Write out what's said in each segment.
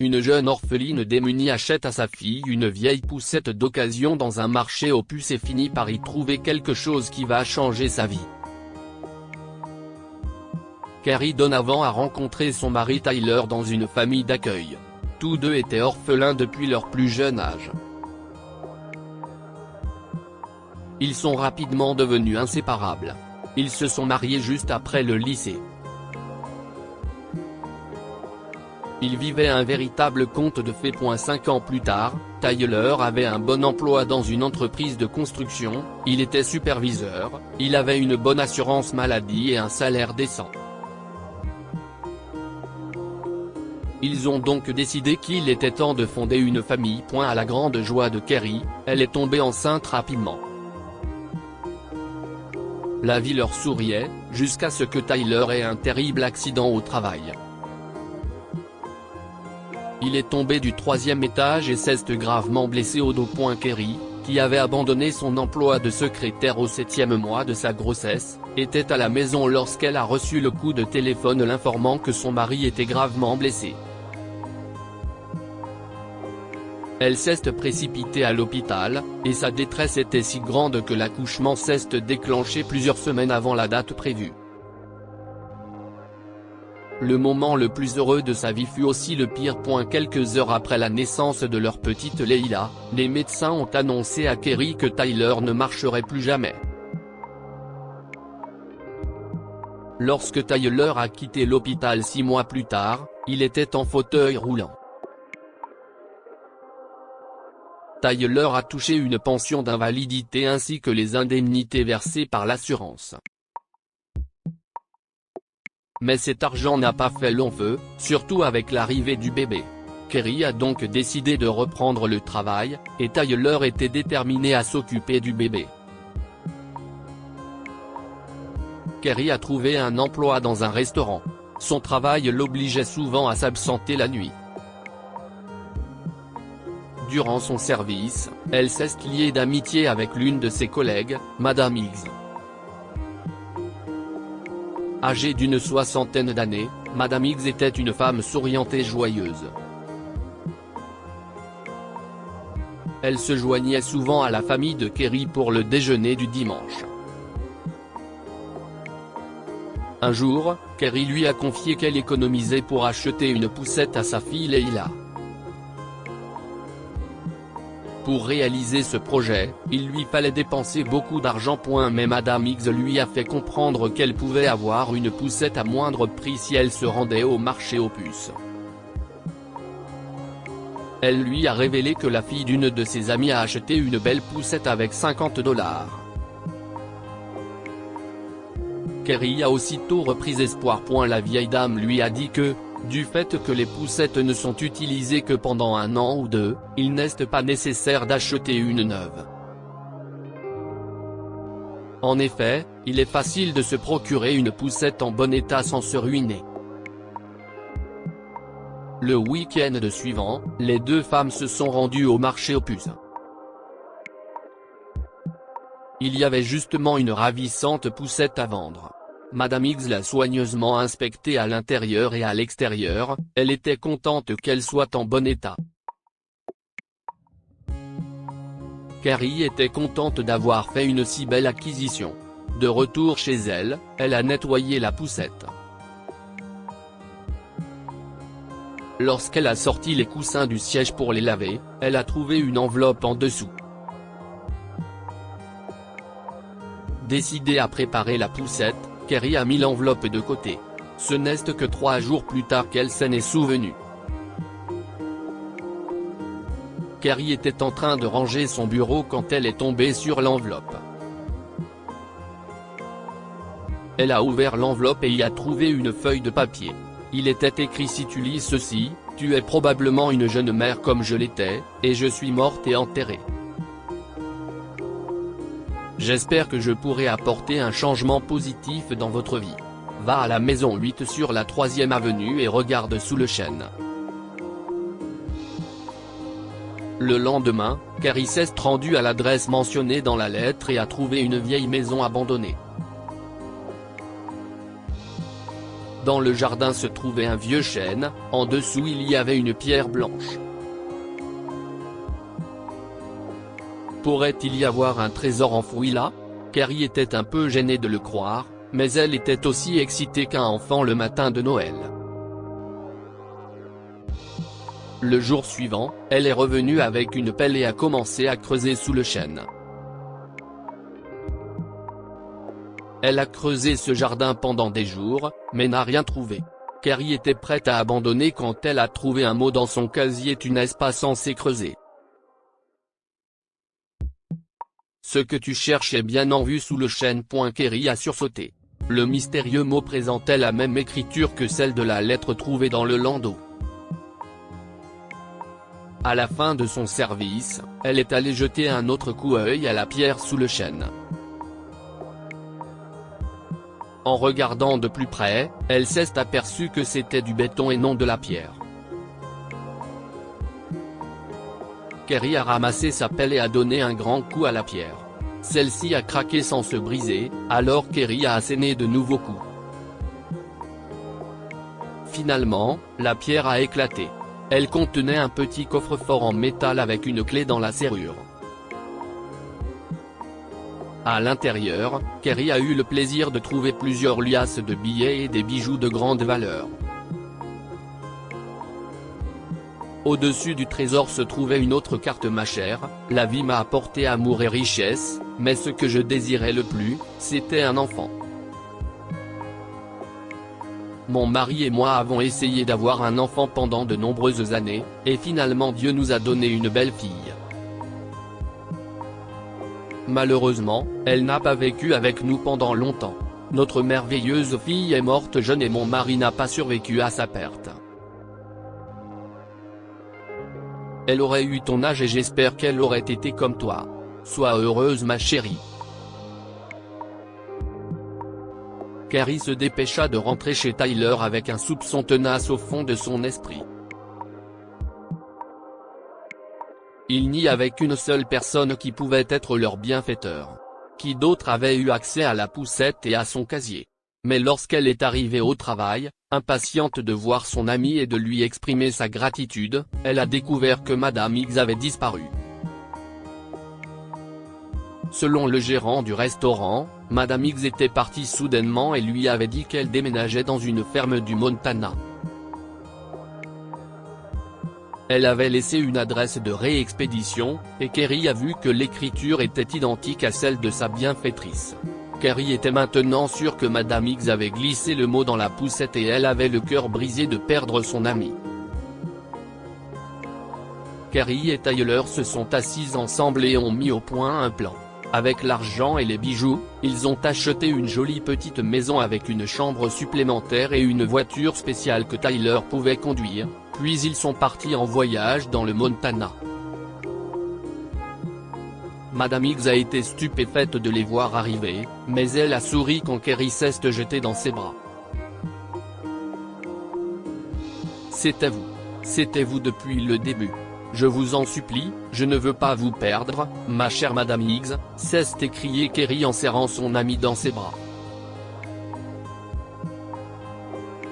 une jeune orpheline démunie achète à sa fille une vieille poussette d'occasion dans un marché aux puces et finit par y trouver quelque chose qui va changer sa vie. Kerry Donovan a rencontré son mari Tyler dans une famille d'accueil. Tous deux étaient orphelins depuis leur plus jeune âge. Ils sont rapidement devenus inséparables. Ils se sont mariés juste après le lycée. Ils vivaient un véritable conte de fées. 5 ans plus tard, Tyler avait un bon emploi dans une entreprise de construction, il était superviseur, il avait une bonne assurance maladie et un salaire décent. Ils ont donc décidé qu'il était temps de fonder une famille. À la grande joie de Kerry, elle est tombée enceinte rapidement. La vie leur souriait, jusqu'à ce que Tyler ait un terrible accident au travail. Il est tombé du 3e étage et s'est gravement blessé au dos. Kerry, qui avait abandonné son emploi de secrétaire au 7e mois de sa grossesse, était à la maison lorsqu'elle a reçu le coup de téléphone l'informant que son mari était gravement blessé. Elle s'est précipitée à l'hôpital, et sa détresse était si grande que l'accouchement s'est déclenché plusieurs semaines avant la date prévue. Le moment le plus heureux de sa vie fut aussi le pire. Quelques heures après la naissance de leur petite Leila, les médecins ont annoncé à Kerry que Tyler ne marcherait plus jamais. Lorsque Tyler a quitté l'hôpital 6 mois plus tard, il était en fauteuil roulant. Tyler a touché une pension d'invalidité ainsi que les indemnités versées par l'assurance. Mais cet argent n'a pas fait long feu, surtout avec l'arrivée du bébé. Kerry a donc décidé de reprendre le travail, et Tyler était déterminé à s'occuper du bébé. Kerry a trouvé un emploi dans un restaurant. Son travail l'obligeait souvent à s'absenter la nuit. Durant son service, elle s'est liée d'amitié avec l'une de ses collègues, Madame Higgs. Âgée d'une 60aine d'années, Madame Higgs était une femme souriante et joyeuse. Elle se joignait souvent à la famille de Kerry pour le déjeuner du dimanche. Un jour, Kerry lui a confié qu'elle économisait pour acheter une poussette à sa fille Leila. Pour réaliser ce projet, il lui fallait dépenser beaucoup d'argent. Mais Madame Higgs lui a fait comprendre qu'elle pouvait avoir une poussette à moindre prix si elle se rendait au marché aux puces. Elle lui a révélé que la fille d'une de ses amies a acheté une belle poussette avec $50. Kerry a aussitôt repris espoir. La vieille dame lui a dit que, du fait que les poussettes ne sont utilisées que pendant 1 an ou 2, il n'est pas nécessaire d'acheter une neuve. En effet, il est facile de se procurer une poussette en bon état sans se ruiner. Le week-end suivant, les deux femmes se sont rendues au marché aux puces. Il y avait justement une ravissante poussette à vendre. Madame Higgs l'a soigneusement inspectée à l'intérieur et à l'extérieur, elle était contente qu'elle soit en bon état. Kerry était contente d'avoir fait une si belle acquisition. De retour chez elle, elle a nettoyé la poussette. Lorsqu'elle a sorti les coussins du siège pour les laver, elle a trouvé une enveloppe en dessous. Décidée à préparer la poussette, Kerry a mis l'enveloppe de côté. Ce n'est que 3 jours plus tard qu'elle s'en est souvenue. Kerry était en train de ranger son bureau quand elle est tombée sur l'enveloppe. Elle a ouvert l'enveloppe et y a trouvé une feuille de papier. Il était écrit: si tu lis ceci, tu es probablement une jeune mère comme je l'étais, et je suis morte et enterrée. J'espère que je pourrai apporter un changement positif dans votre vie. Va à la maison 8 sur la 3e avenue et regarde sous le chêne. Le lendemain, Kerry s'est rendue à l'adresse mentionnée dans la lettre et a trouvé une vieille maison abandonnée. Dans le jardin se trouvait un vieux chêne, en dessous il y avait une pierre blanche. Pourrait-il y avoir un trésor enfoui là? Carrie était un peu gênée de le croire, mais elle était aussi excitée qu'un enfant le matin de Noël. Le jour suivant, elle est revenue avec une pelle et a commencé à creuser sous le chêne. Elle a creusé ce jardin pendant des jours, mais n'a rien trouvé. Carrie était prête à abandonner quand elle a trouvé un mot dans son casier: tu n'es pas censé creuser. Ce que tu cherches est bien en vue sous le chêne. Carrie a sursauté. Le mystérieux mot présentait la même écriture que celle de la lettre trouvée dans le landau. À la fin de son service, elle est allée jeter un autre coup d'œil à la pierre sous le chêne. En regardant de plus près, elle s'est aperçue que c'était du béton et non de la pierre. Carrie a ramassé sa pelle et a donné un grand coup à la pierre. Celle-ci a craqué sans se briser, alors Carrie a asséné de nouveaux coups. Finalement, la pierre a éclaté. Elle contenait un petit coffre-fort en métal avec une clé dans la serrure. À l'intérieur, Carrie a eu le plaisir de trouver plusieurs liasses de billets et des bijoux de grande valeur. Au-dessus du trésor se trouvait une autre carte: ma chère, la vie m'a apporté amour et richesse, mais ce que je désirais le plus, c'était un enfant. Mon mari et moi avons essayé d'avoir un enfant pendant de nombreuses années, et finalement Dieu nous a donné une belle fille. Malheureusement, elle n'a pas vécu avec nous pendant longtemps. Notre merveilleuse fille est morte jeune et mon mari n'a pas survécu à sa perte. Elle aurait eu ton âge et j'espère qu'elle aurait été comme toi. Sois heureuse ma chérie. Carrie se dépêcha de rentrer chez Tyler avec un soupçon tenace au fond de son esprit. Il n'y avait qu'une seule personne qui pouvait être leur bienfaiteur. Qui d'autre avait eu accès à la poussette et à son casier? Mais lorsqu'elle est arrivée au travail, impatiente de voir son amie et de lui exprimer sa gratitude, elle a découvert que Madame X avait disparu. Selon le gérant du restaurant, Madame X était partie soudainement et lui avait dit qu'elle déménageait dans une ferme du Montana. Elle avait laissé une adresse de réexpédition, et Carrie a vu que l'écriture était identique à celle de sa bienfaitrice. Carrie était maintenant sûre que Madame X avait glissé le mot dans la poussette et elle avait le cœur brisé de perdre son amie. Carrie et Tyler se sont assis ensemble et ont mis au point un plan. Avec l'argent et les bijoux, ils ont acheté une jolie petite maison avec une chambre supplémentaire et une voiture spéciale que Tyler pouvait conduire, puis ils sont partis en voyage dans le Montana. Madame X a été stupéfaite de les voir arriver, mais elle a souri quand Carrie s'est jetée dans ses bras. C'était vous depuis le début. Je vous en supplie, je ne veux pas vous perdre, ma chère Madame X, s'est écrié Carrie en serrant son amie dans ses bras.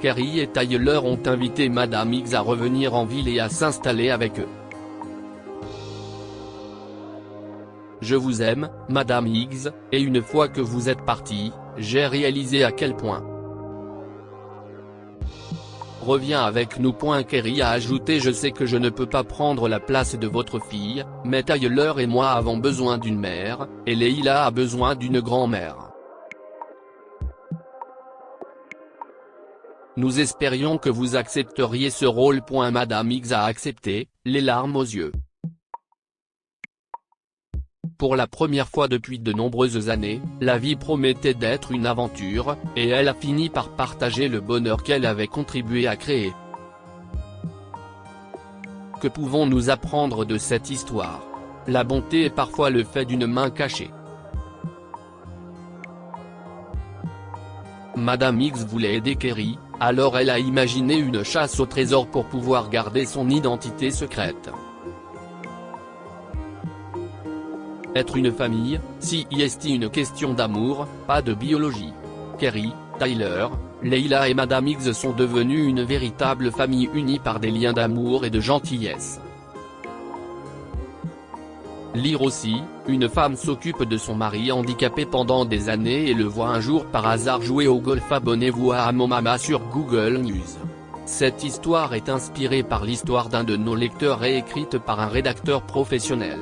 Carrie et Tyler ont invité Madame X à revenir en ville et à s'installer avec eux. Je vous aime, Madame X, et une fois que vous êtes partie, j'ai réalisé à quel point. Reviens avec nous. Carrie a ajouté: je sais que je ne peux pas prendre la place de votre fille, mais Tyler et moi avons besoin d'une mère, et Leila a besoin d'une grand-mère. Nous espérions que vous accepteriez ce rôle. Madame X a accepté, les larmes aux yeux. Pour la première fois depuis de nombreuses années, la vie promettait d'être une aventure, et elle a fini par partager le bonheur qu'elle avait contribué à créer. Que pouvons-nous apprendre de cette histoire? La bonté est parfois le fait d'une main cachée. Madame X voulait aider Carrie, alors elle a imaginé une chasse au trésor pour pouvoir garder son identité secrète. Être une famille, si est une question d'amour, pas de biologie. Carrie, Tyler, Leila et Madame X sont devenues une véritable famille unie par des liens d'amour et de gentillesse. Lire aussi, une femme s'occupe de son mari handicapé pendant des années et le voit un jour par hasard jouer au golf. Abonnez-vous à Momama sur Google News. Cette histoire est inspirée par l'histoire d'un de nos lecteurs et écrite par un rédacteur professionnel.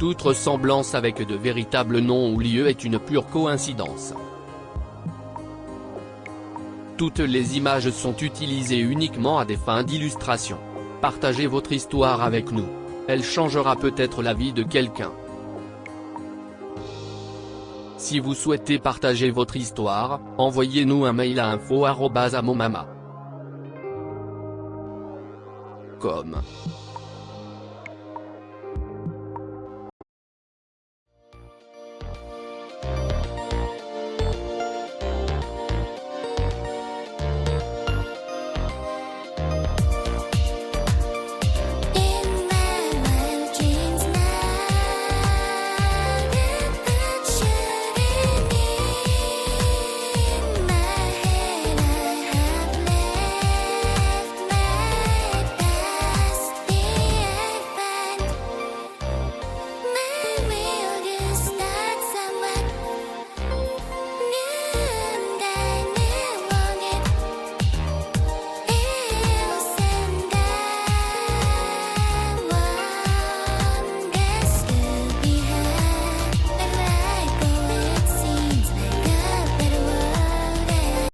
Toute ressemblance avec de véritables noms ou lieux est une pure coïncidence. Toutes les images sont utilisées uniquement à des fins d'illustration. Partagez votre histoire avec nous. Elle changera peut-être la vie de quelqu'un. Si vous souhaitez partager votre histoire, envoyez-nous un mail à info@momama.com.